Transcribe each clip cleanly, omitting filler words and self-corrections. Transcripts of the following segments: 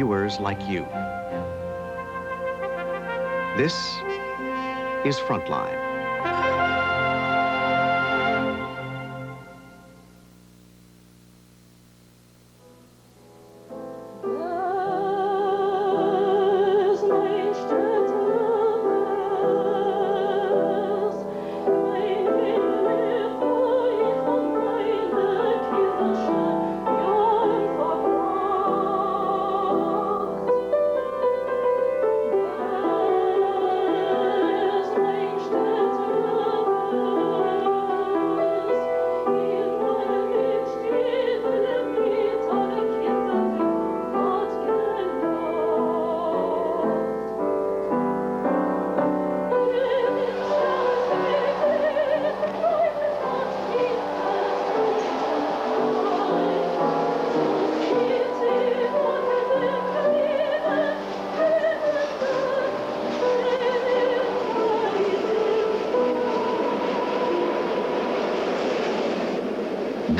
viewers like you. This is Frontline.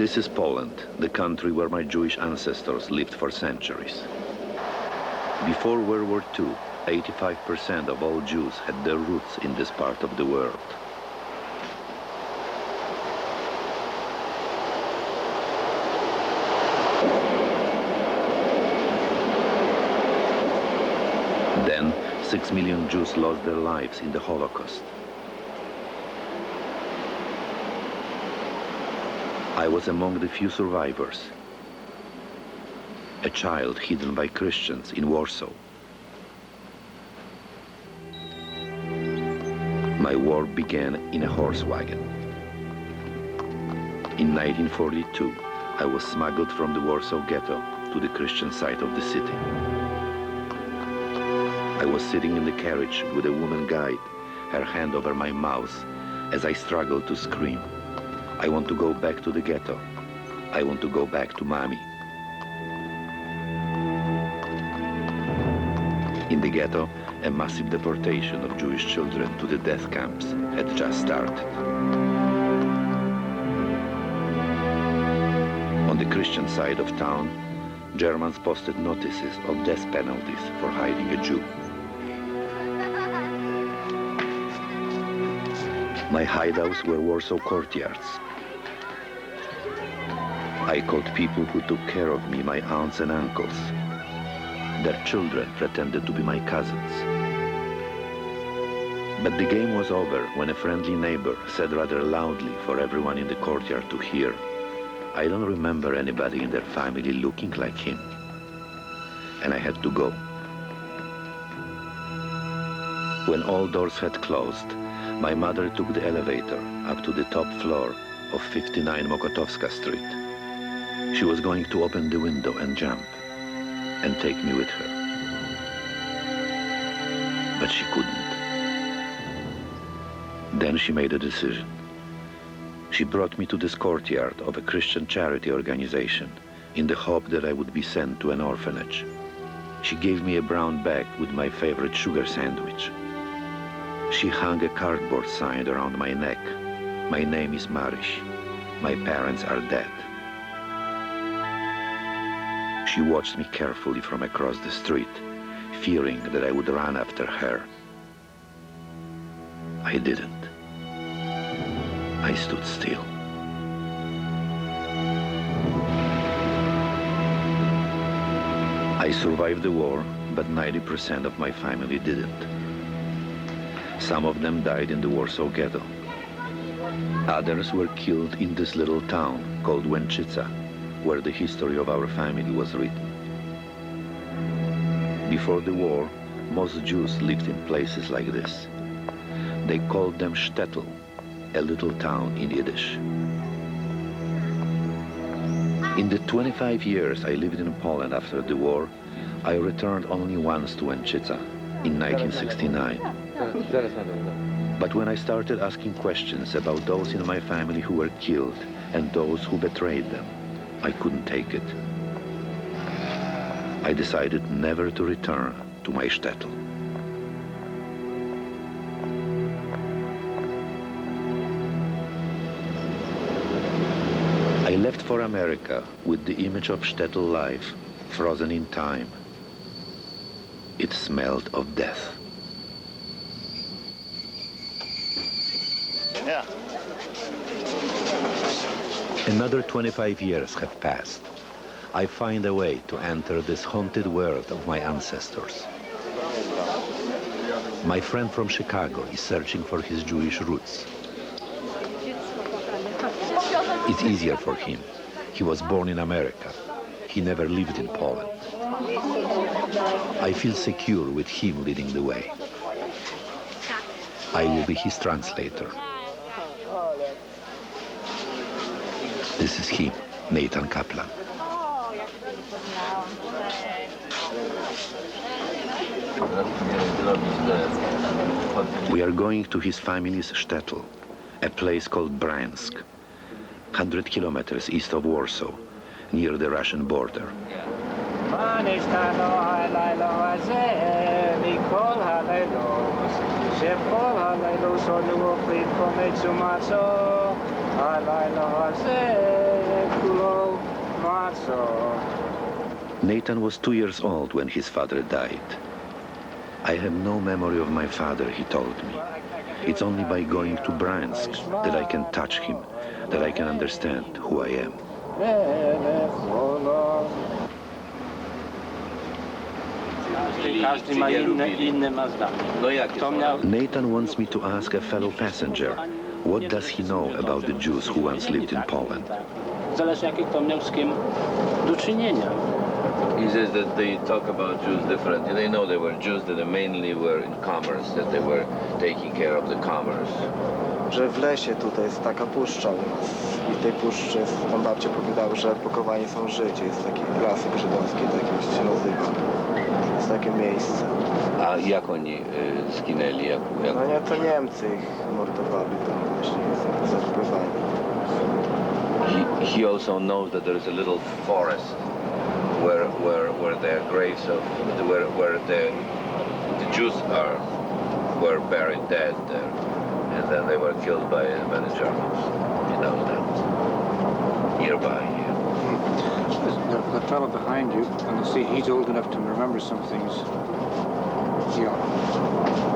This is Poland, the country where my Jewish ancestors lived for centuries. Before World War II, 85% of all Jews had their roots in this part of the world. Then, 6 million Jews lost their lives in the Holocaust. I was among the few survivors, a child hidden by Christians in Warsaw. My war began in a horse wagon. In 1942, I was smuggled from the Warsaw ghetto to the Christian side of the city. I was sitting in the carriage with a woman guide, her hand over my mouth, as I struggled to scream. I want to go back to the ghetto. I want to go back to Mommy. In the ghetto, a massive deportation of Jewish children to the death camps had just started. On the Christian side of town, Germans posted notices of death penalties for hiding a Jew. My hideouts were Warsaw courtyards. I caught people who took care of me, my aunts and uncles. Their children pretended to be my cousins. But the game was over when a friendly neighbor said rather loudly for everyone in the courtyard to hear, "I don't remember anybody in their family looking like him." And I had to go. When all doors had closed, my mother took the elevator up to the top floor of 59 Mokotowska Street. She was going to open the window and jump and take me with her. But she couldn't. Then she made a decision. She brought me to this courtyard of a Christian charity organization in the hope that I would be sent to an orphanage. She gave me a brown bag with my favorite sugar sandwich. She hung a cardboard sign around my neck. "My name is Marish. My parents are dead." She watched me carefully from across the street, fearing that I would run after her. I didn't. I stood still. I survived the war, but 90% of my family didn't. Some of them died in the Warsaw ghetto. Others were killed in this little town called Łęczyca, where the history of our family was written. Before the war, most Jews lived in places like this. They called them Shtetl, a little town in Yiddish. In the 25 years I lived in Poland after the war, I returned only once to Łęczyca, in 1969. But when I started asking questions about those in my family who were killed and those who betrayed them, I couldn't take it. I decided never to return to my Shtetl. I left for America with the image of Shtetl life frozen in time, It smelled of death. Yeah. Another 25 years have passed. I find a way to enter this haunted world of my ancestors. My friend from Chicago is searching for his Jewish roots. It's easier for him. He was born in America. He never lived in Poland. I feel secure with him leading the way. I will be his translator. This is him, Nathan Kaplan. We are going to his family's Shtetl, a place called Bryansk, 100 kilometers east of Warsaw, near the Russian border. Nathan was 2 years old when his father died. I have no memory of my father, he told me. It's only by going to Bryansk that I can touch him, that I can understand who I am. Nathan wants me to ask a fellow passenger, what does he know about the Jews who once lived in Poland? He says that they talk about Jews differently. They know they were Jews that mainly were in commerce, that they were taking care of the commerce. Że w lesie tutaj jest taka puszcza u nas i w tej puszczy tam babcie powiedziały, że pokowani są Żydzi. Jest taki lasek żydowski, tak się nazywa. Jest takie miejsce. A jak oni zginęli? No nie, to Niemcy ich mordowali tam właśnie za wpływami. He also knows that there is a little forest where their graves of where the Jews were buried dead there, and then they were killed by many Germans. He knows that nearby here. The fellow behind you, and you see he's old enough to remember some things. Yeah.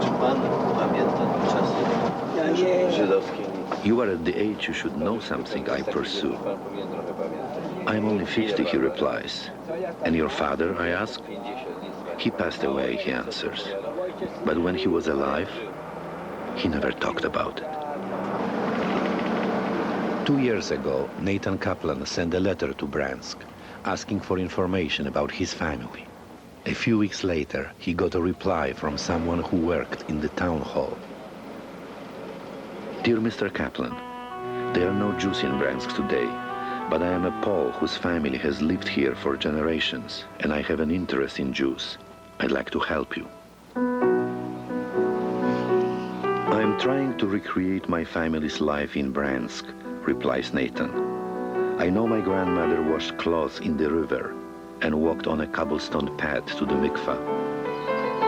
Czy pan pamięta czasy żydowskie? You are at the age you should know something, I pursue. I'm only 50, he replies. And your father, I ask? He passed away, he answers. But when he was alive, he never talked about it. 2 years ago, Nathan Kaplan sent a letter to Bryansk, asking for information about his family. A few weeks later, he got a reply from someone who worked in the town hall. Dear Mr. Kaplan, there are no Jews in Bryansk today, but I am a Pole whose family has lived here for generations, and I have an interest in Jews. I'd like to help you. I am trying to recreate my family's life in Bryansk, replies Nathan. I know my grandmother washed clothes in the river and walked on a cobblestone path to the mikvah.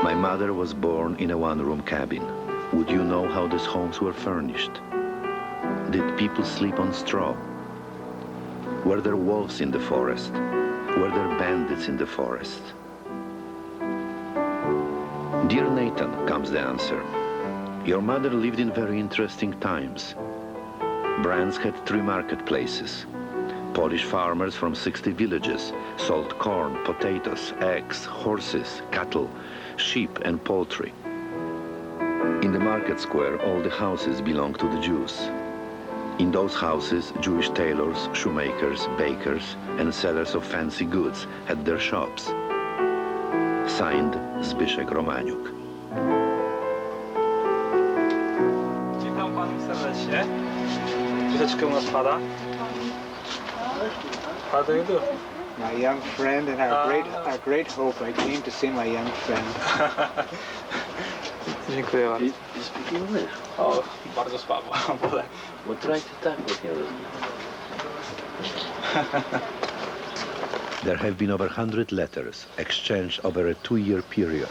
My mother was born in a one-room cabin. Would you know how these homes were furnished? Did people sleep on straw? Were there wolves in the forest? Were there bandits in the forest? Dear Nathan, comes the answer. Your mother lived in very interesting times. Bryansk had 3 marketplaces. Polish farmers from 60 villages sold corn, potatoes, eggs, horses, cattle, sheep and poultry. In the market square, all the houses belonged to the Jews. In those houses, Jewish tailors, shoemakers, bakers, and sellers of fancy goods had their shops. Signed, Zbyszek Romaniuk. Witam panu serdecznie. Troszeczkę u nas pada. How do you do? My young friend and our great hope. I came to see my young friend. Dziękuję bardzo. You speak English? O, bardzo słabo. Well, try to talk with him. There have been over 100 letters exchanged over a 2-year period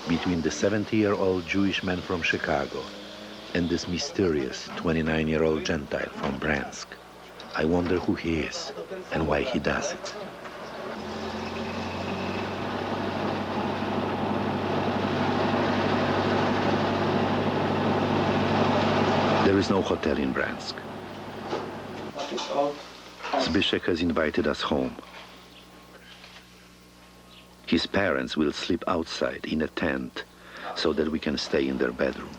between the 70-year-old Jewish man from Chicago and this mysterious 29-year-old Gentile from Bryansk. I wonder who he is and why he does it. There is no hotel in Bryansk. Zbyszek has invited us home. His parents will sleep outside in a tent so that we can stay in their bedroom.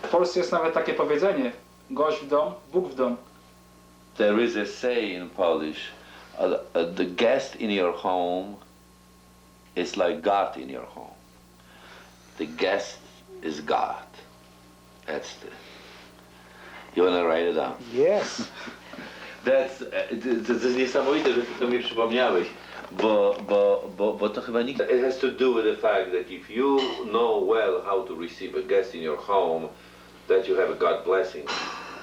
W Polsce jest nawet takie powiedzenie: gość w dom, Bóg w dom. There is a say in Polish, the guest in your home is like God in your home. The guest is God. That's the... You wanna write it down? Yes. To jest niesamowite, że ty to mi przypomniałeś, bo to chyba nikt... It has to do with the fact that if you know well how to receive a guest in your home, that you have a God blessing.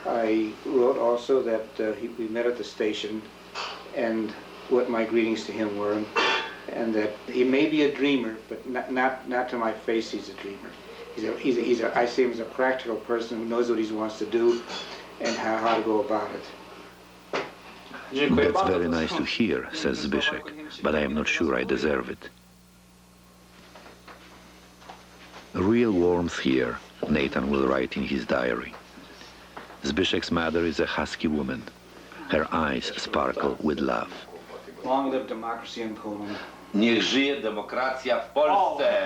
I wrote also that we met at the station and what my greetings to him were, and that he may be a dreamer, but not to my face he's a dreamer. I see him as a practical person who knows what he wants to do and how to go about it. That's very nice to hear, says Zbyszek, but I am not sure I deserve it. Real warmth here, Nathan will write in his diary. Zbyszek's mother is a husky woman. Her eyes sparkle with love. Long live democracy in Poland. Niech żyje demokracja w Polsce!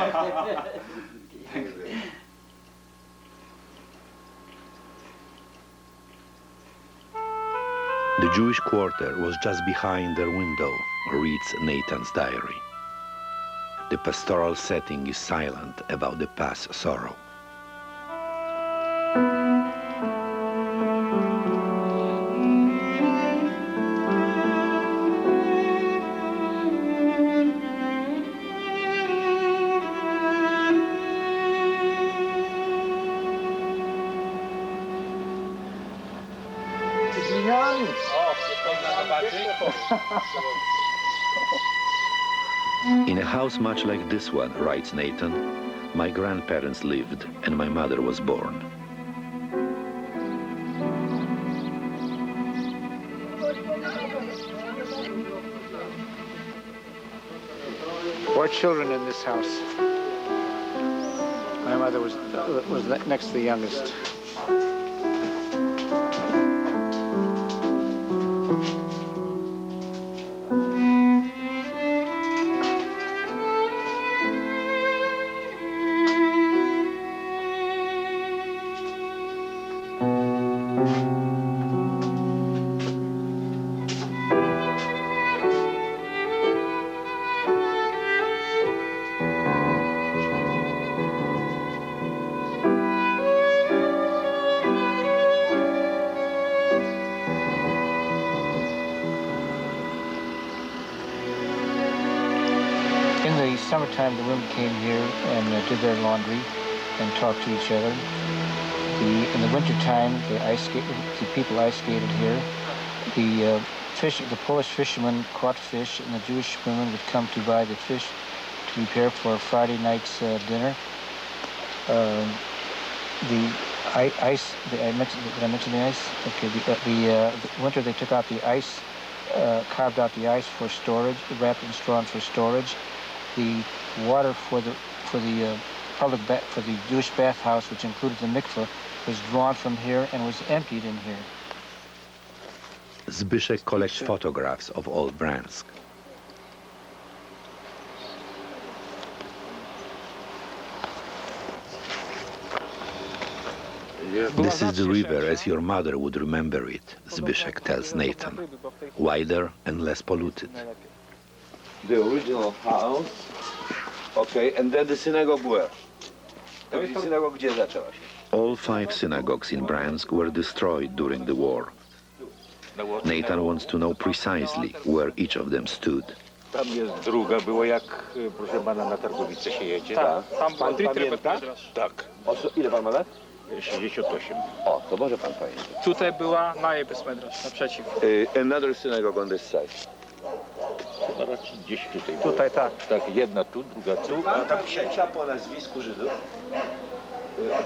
The Jewish quarter was just behind their window, reads Nathan's diary. The pastoral setting is silent about the past sorrow. In a house much like this one, writes Nathan, my grandparents lived and my mother was born. Four children in this house. My mother was next to the youngest. Summertime, the women came here and did their laundry and talked to each other. In the wintertime, the people ice skated here. The Polish fishermen caught fish, and the Jewish women would come to buy the fish to prepare for Friday night's dinner. Did I mention the ice? Okay. The winter they took out the ice, carved out the ice for storage, wrapped it in straw for storage. The water for the Jewish bathhouse, which included the mikveh, was drawn from here and was emptied in here. Zbyszek collects photographs of old Bryansk. This is the river as your mother would remember it, Zbyszek tells Nathan. Wider and less polluted. The original house. Okay, and then the synagogue where? The synagogue gdzie zaczęła się? All 5 synagogues in Bryansk were destroyed during the war. Nathan wants to know precisely where each of them stood. Tam jest druga, było jak, proszę pana, na Targowice się jedzie. Tak, tam Pan pamięta? Tak. Ile pan ma lat? 68. O, to może pan pamiętać. Tutaj była Najebys Medrasz, naprzeciw. Another synagogue on this side. Chyba raczej gdzieś tutaj. Tutaj, tak. Tak, jedna tu, druga tu. A ta trzecia po nazwisku Żydów?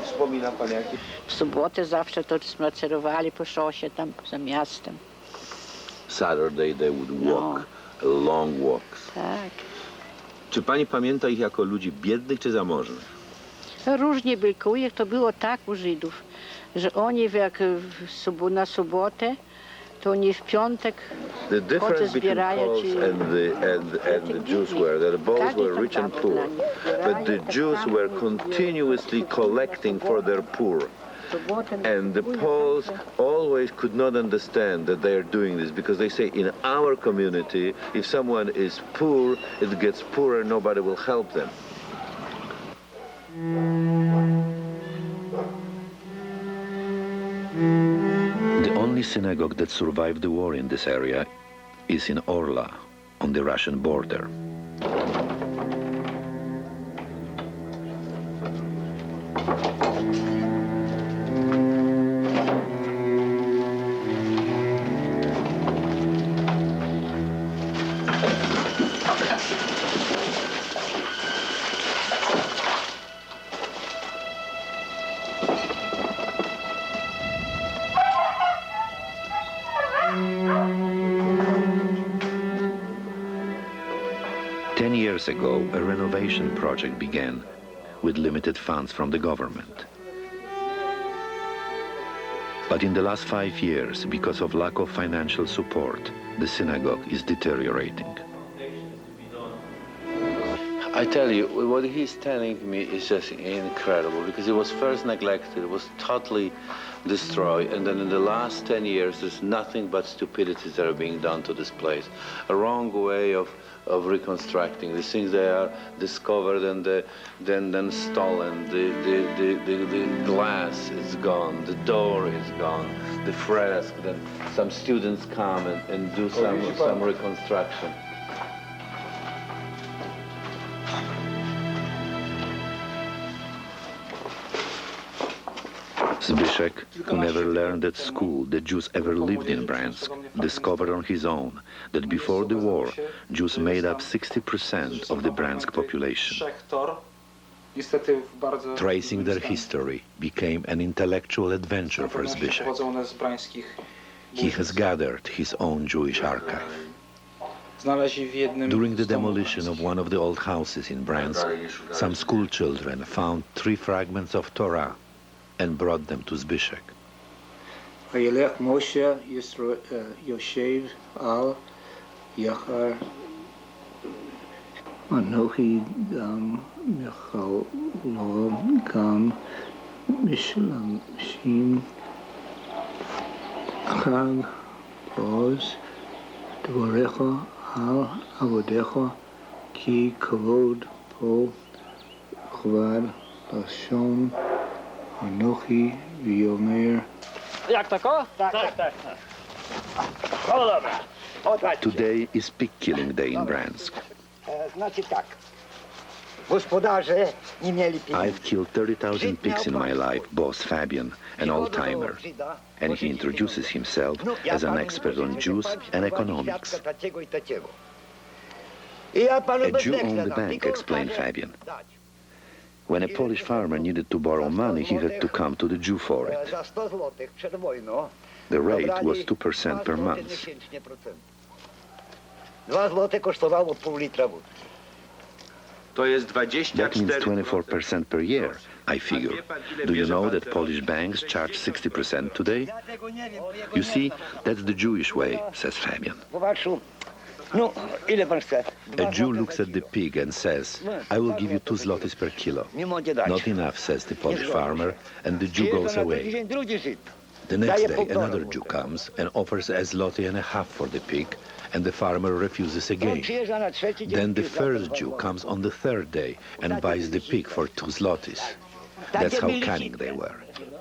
Wspomina pan jakieś? W sobotę zawsze to spacerowali po szosie tam za miastem. Saturday they would walk, long walks. Tak. Czy pani pamięta ich jako ludzi biednych czy zamożnych? Różnie byli, to było tak u Żydów, że oni jak na sobotę, to oni w piątek The difference between zbierają Poles ci... and the Jews were that the Poles were rich and poor, but the Jews were continuously collecting for their poor. And the Poles always could not understand that they are doing this, because they say in our community, if someone is poor, it gets poorer, nobody will help them. The only synagogue that survived the war in this area is in Orla, on the Russian border. Years ago, a renovation project began with limited funds from the government. But in the last 5 years, because of lack of financial support, the synagogue is deteriorating. I tell you, what he's telling me is just incredible, because it was first neglected, it was totally destroyed, and then in the last 10 years, there's nothing but stupidities that are being done to this place. A wrong way of reconstructing. The things they are discovered and then stolen. The glass is gone, the door is gone, the fresque. Then some students come and do some reconstruction. Zbyszek, who never learned at school that Jews ever lived in Bryansk, discovered on his own that before the war, Jews made up 60% of the Bryansk population. Tracing their history became an intellectual adventure for Zbyszek. He has gathered his own Jewish archive. During the demolition of one of the old houses in Bryansk, some school children found 3 fragments of Torah and brought them to Zbyszek. וילך משה יושב על יחר אנוכי גם מחלו גם משלשים חג עוז דבריך על עבדיך כי כבוד פה כבד לשון אנוכי ויאמר. Today is pig killing day in Bryansk. I've killed 30,000 pigs in my life, boss Fabian, an old-timer, and he introduces himself as an expert on Jews and economics. A Jew owned the bank, explained Fabian. When a Polish farmer needed to borrow money, he had to come to the Jew for it. The rate was 2% per month. That means 24% per year, I figure. Do you know that Polish banks charge 60% today? You see, that's the Jewish way, says Fabian. A Jew looks at the pig and says, I will give you 2 zlotys per kilo. Not enough, says the Polish farmer, and the Jew goes away. The next day, another Jew comes and offers a zloty and a half for the pig, and the farmer refuses again. Then the first Jew comes on the 3rd day and buys the pig for 2 zlotys. That's how cunning they were.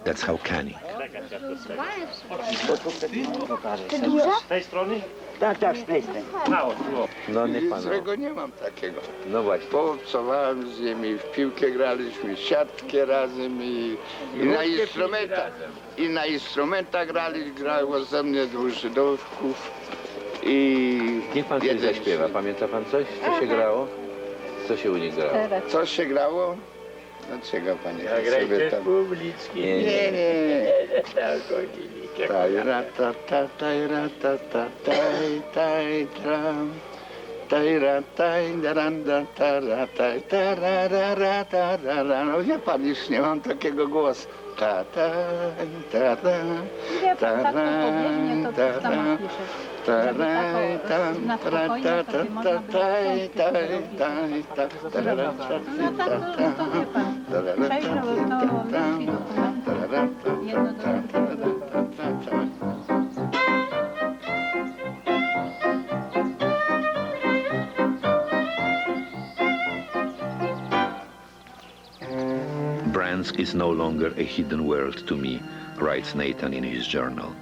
That's how cunning. No nie pan. Złego nie mam takiego. No właśnie. Poobcowałem z nimi, w piłkę graliśmy, siatkę razem i na instrumentach grało ze mnie 2 Żydówków i... Niech pan coś zaśpiewa. Pamięta pan coś? Co się grało? Co się u nich grało? Co się grało? Dlaczego panie Zagrajcie publiczki. Nie. Taj, ra, ta, ta, taj, ra, ta, ta, taj, taj, tram. No wie pan, już nie mam takiego głosu. Ile tak powolnie to sama piszesz. Żeby tak na spokojnie sobie można było no tak, to wie pan. Przejrzał to wersji dokumentu. Jedno do drugiego. Bryansk is no longer a hidden world to me, writes Nathan in his journal.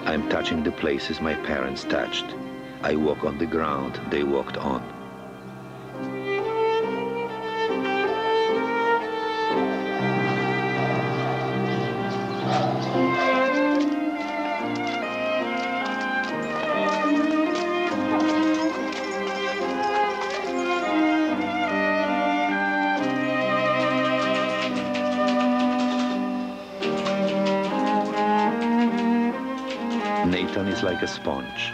I'm touching the places my parents touched. I walk on the ground they walked on. Nathan is like a sponge.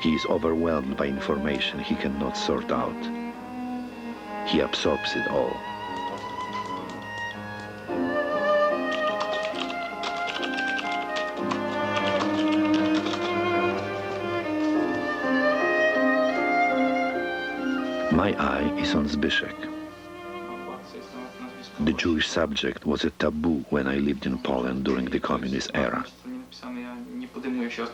He is overwhelmed by information he cannot sort out. He absorbs it all. My eye is on Zbyszek. The Jewish subject was a taboo when I lived in Poland during the communist era.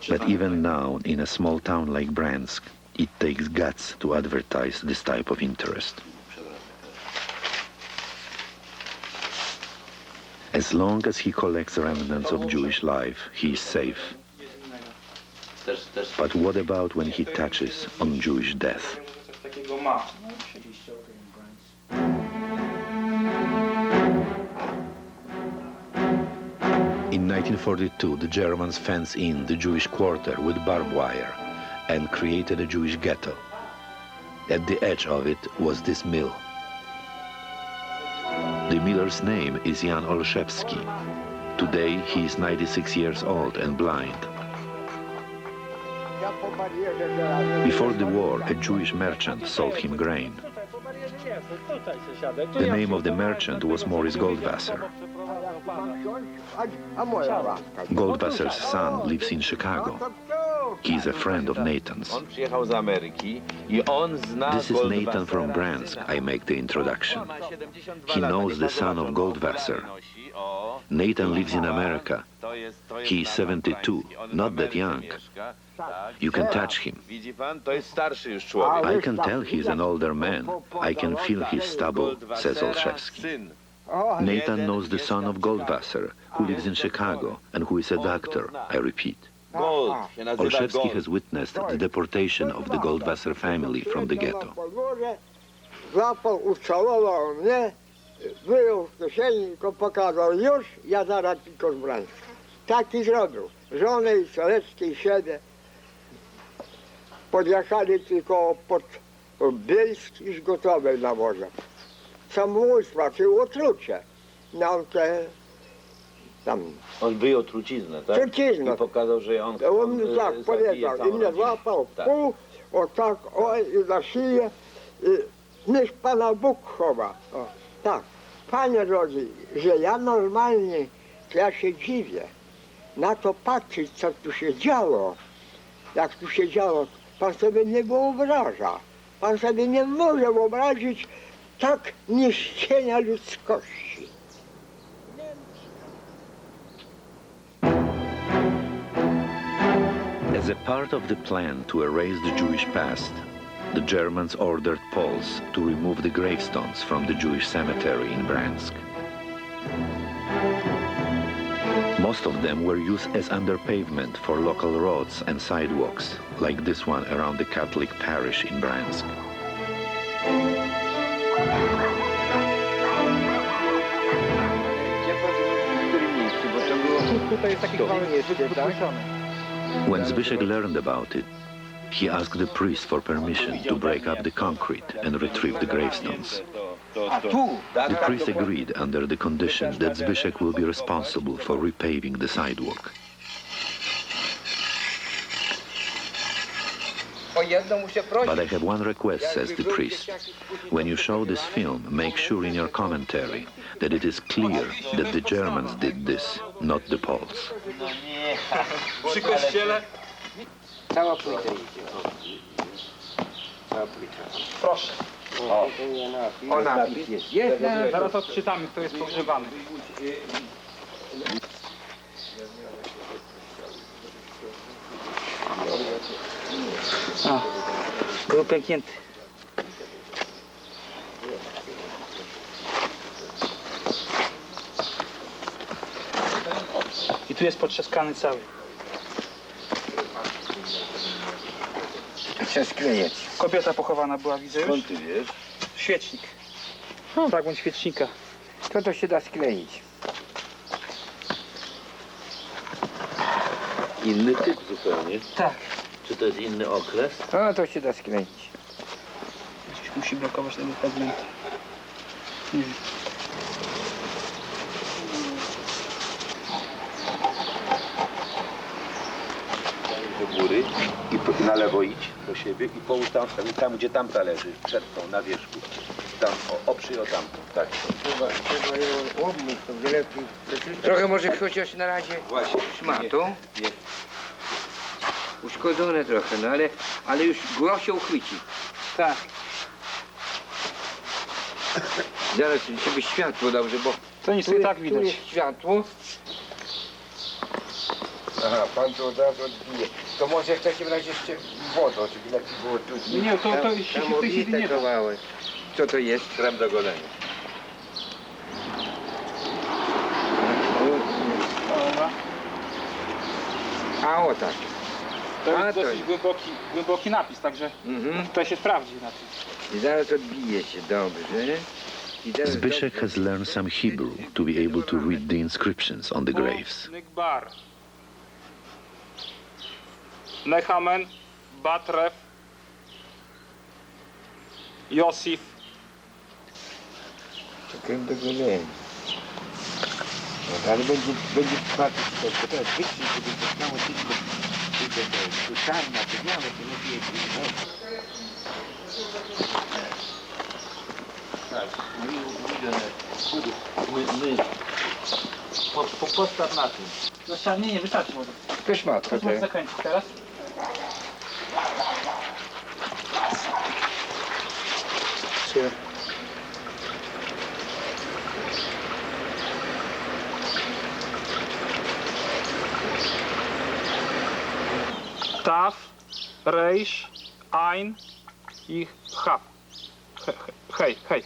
But even now, in a small town like Bryansk, it takes guts to advertise this type of interest. As long as he collects remnants of Jewish life, he is safe. But what about when he touches on Jewish death? In 1942, the Germans fenced in the Jewish quarter with barbed wire and created a Jewish ghetto. At the edge of it was this mill. The miller's name is Jan Olszewski. Today, he is 96 years old and blind. Before the war, a Jewish merchant sold him grain. The name of the merchant was Morris Goldwasser. Goldwasser's son lives in Chicago. He is a friend of Nathan's. This is Nathan from Bryansk, I make the introduction. He knows the son of Goldwasser. Nathan lives in America. He is 72, not that young. You can touch him. I can tell he's an older man. I can feel his stubble, says Olszewski. Nathan knows the son of Goldwasser, who lives in Chicago and who is a doctor, I repeat. Olszewski has witnessed the deportation of the Goldwasser family from the ghetto. Złapał, ucałował mnie, wyjął z kieszeni, tylko pokazał już, ja zaraz tylko z Bryanska. Taki zrobił. Żonę i Solecki i siebie. Podjechali tylko pod Bielsk i gotowej na morze. Samobójstwa, czy otrucie. Nam te tam... On wyjął truciznę, tak? Truciznę. I pokazał, że on... On tak powiedział i mnie złapał w pół, o tak, oj, i za szyję. Niech Pana Bóg chowa. O, tak. Panie drogi, że ja normalnie, to ja się dziwię. Na to patrzeć, co tu się działo. Jak tu się działo, Pan sobie nie wyobraża. Pan sobie nie może wyobrazić tak niszczenia ludzkości. As a part of the plan to erase the Jewish past, the Germans ordered Poles to remove the gravestones from the Jewish cemetery in Bryansk. Most of them were used as underpavement for local roads and sidewalks, like this one around the Catholic parish in Bryansk. When Zbyszek learned about it, he asked the priest for permission to break up the concrete and retrieve the gravestones. The priest agreed under the condition that Zbyszek will be responsible for repaving the sidewalk. But I have one request, says the priest. When you show this film, make sure in your commentary that it is clear that the Germans did this, not the Poles. Przy kościele. Cała płyta idzie. Cała płyta. Proszę. O, napis jest. Jest napis. Zaraz odczytamy, kto jest pogrzebany. O, Był pęknięty. i tu jest potrzaskany cały. Trzeba sklejać. Kobieta pochowana była, widzę już. Skąd ty wiesz? Świecznik. Fragment świecznika. To się da skleić. Inny typ zupełnie. Tak. Czy to jest inny okres? No to się da skleić. Gdzieś musi brakować tego fragmentu. Nie wiem. Do góry i na lewo idź do siebie i połóż tam gdzie tamta leży, przed tą, na wierzchu. Tam, oprzyj o tamtą, tak. Trzeba ją obmyć, to lepiej. Trochę może chociaż na razie szmatą. Uszkodzone trochę, no ale już góra się uchwyci. Tak. Zaraz żeby światło dobrze, bo To nic nie tak widać. Tu jest światło. Aha, pan to od razu odbije. To może w takim razie jeszcze wodą, żeby lepiej było tu. Nie, to się w tej chwili nie da. Kawałek. Co to jest? Krem do golenia. Dobra. A o tak. To A, jest to dosyć głęboki napis, także to się sprawdzi na tym. I zaraz odbije się dobrze. Zbyszek has learned some Hebrew to be able to read the inscriptions on the graves. Nigbar. Nehamen, Batref, Josif. Czekaj do golenia. No, ale będzie trwać to teraz wytrzymać, żeby zostało tylko tu czarna, to białe, to nie wiecie. Tak, postaw na tym. No ścianie nie wystarczy może. To szmatko, To można tak. zakręcić teraz. Taf, Reish, Ein i Haf. Hej, hej.